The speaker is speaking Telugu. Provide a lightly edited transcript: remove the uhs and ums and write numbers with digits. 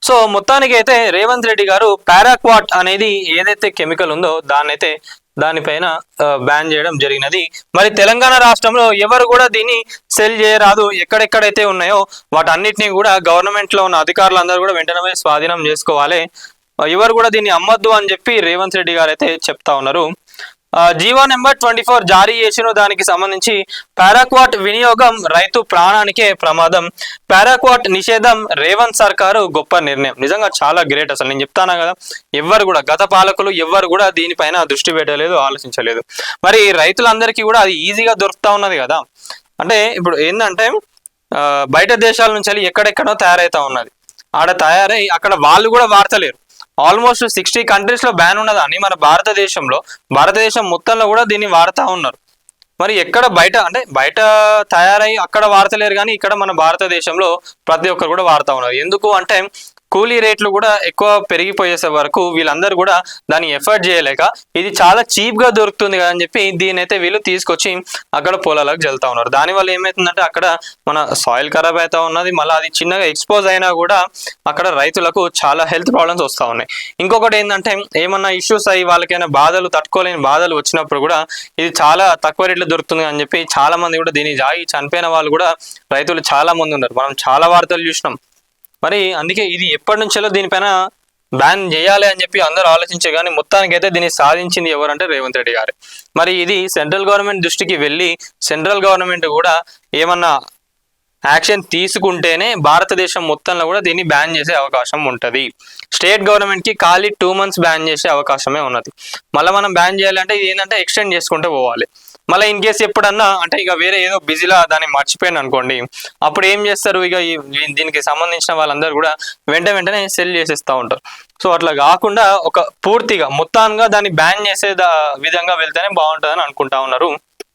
సో మొత్తానికి అయితే రేవంత్ రెడ్డి గారు పారాక్వాట్ అనేది ఏదైతే కెమికల్ ఉందో దానిపైన బ్యాన్ చేయడం జరిగినది. మరి తెలంగాణ రాష్ట్రంలో ఎవరు కూడా దీన్ని సెల్ చేయరాదు. ఎక్కడెక్కడైతే ఉన్నాయో వాటన్నిటిని కూడా గవర్నమెంట్ లో ఉన్న అధికారులందరూ కూడా వెంటనే స్వాధీనం చేసుకోవాలి. ఎవరు కూడా దీన్ని అమ్మద్దు అని చెప్పి రేవంత్ రెడ్డి గారు అయితే చెప్తా ఉన్నారు. జీవో నెంబర్ 24 జారీ చేసిన దానికి సంబంధించి పారాక్వాట్ వినియోగం రైతు ప్రాణానికే ప్రమాదం, పారాక్వాట్ నిషేధం రేవంత్ సర్కారు గొప్ప నిర్ణయం. నిజంగా చాలా గ్రేట్. అసలు నేను చెప్తాను కదా, ఎవ్వరు కూడా గత పాలకులు ఎవ్వరు కూడా దీనిపైన దృష్టి పెట్టలేదు, ఆలోచించలేదు. మరి రైతులందరికీ కూడా అది ఈజీగా దొరుకుతా ఉన్నది కదా. అంటే ఇప్పుడు ఏంటంటే బయట దేశాల నుంచి ఎక్కడెక్కడో తయారైతా ఉన్నది, ఆడ తయారై అక్కడ వాళ్ళు కూడా వాడతలేరు. ఆల్మోస్ట్ 60 కంట్రీస్ లో బ్యాన్ ఉన్నదని మన భారతదేశం మొత్తంలో కూడా దీన్ని వాడుతూ ఉన్నారు. మరి ఎక్కడ బయట తయారై అక్కడ వాడతలేరు, కానీ ఇక్కడ మన భారతదేశంలో ప్రతి ఒక్కరు కూడా వాడుతూ ఉన్నారు. ఎందుకు అంటే కూలీ రేట్లు కూడా ఎక్కువ పెరిగిపోయేసే వరకు వీళ్ళందరూ కూడా దాన్ని ఎఫర్ట్ చేయలేక ఇది చాలా చీప్ గా దొరుకుతుంది కదా అని చెప్పి దీని అయితే వీళ్ళు తీసుకొచ్చి అక్కడ పొలాలకు జల్లుతా ఉన్నారు. దానివల్ల ఏమవుతుందంటే అక్కడ మన సాయిల్ ఖరాబ్ అవుతా ఉన్నది. మళ్ళీ అది చిన్నగా ఎక్స్పోజ్ అయినా కూడా అక్కడ రైతులకు చాలా హెల్త్ ప్రాబ్లమ్స్ వస్తూ ఉన్నాయి. ఇంకొకటి ఏంటంటే ఏమన్నా ఇష్యూస్ అయ్యి వాళ్ళకైనా తట్టుకోలేని బాధలు వచ్చినప్పుడు కూడా ఇది చాలా తక్కువ రేట్లు దొరుకుతుంది అని చెప్పి చాలా మంది కూడా దీన్ని జాగి చనిపోయిన వాళ్ళు కూడా రైతులు చాలా మంది ఉన్నారు. మనం చాలా వార్తలు చూసినాం. మరి అందుకే ఇది ఎప్పటి నుంచో దీనిపైన బ్యాన్ చేయాలి అని చెప్పి అందరూ ఆలోచించే, కానీ మొత్తానికైతే దీన్ని సాధించింది ఎవరంటే రేవంత్ రెడ్డి గారు. మరి ఇది సెంట్రల్ గవర్నమెంట్ దృష్టికి వెళ్ళి సెంట్రల్ గవర్నమెంట్ కూడా ఏమన్నా యాక్షన్ తీసుకుంటేనే భారతదేశం మొత్తంలో కూడా దీన్ని బ్యాన్ చేసే అవకాశం ఉంటుంది. స్టేట్ గవర్నమెంట్ కి ఖాళీ 2 months బ్యాన్ చేసే అవకాశమే ఉన్నది. మళ్ళీ మనం బ్యాన్ చేయాలంటే ఇది ఏంటంటే ఎక్స్టెండ్ చేసుకుంటూ పోవాలి. మళ్ళీ ఇన్ కేసు ఎప్పుడన్నా అంటే ఇక వేరే ఏదో బిజీలా దాన్ని మర్చిపోయాను అనుకోండి, అప్పుడు ఏం చేస్తారు, ఇక దీనికి సంబంధించిన వాళ్ళందరూ కూడా వెంటనే సెల్ చేసేస్తూ ఉంటారు. సో అట్లా కాకుండా ఒక పూర్తిగా మొత్తానికి దాన్ని బ్యాన్ చేసే విధంగా వెళ్తేనే బాగుంటుందని అనుకుంటా ఉన్నారు.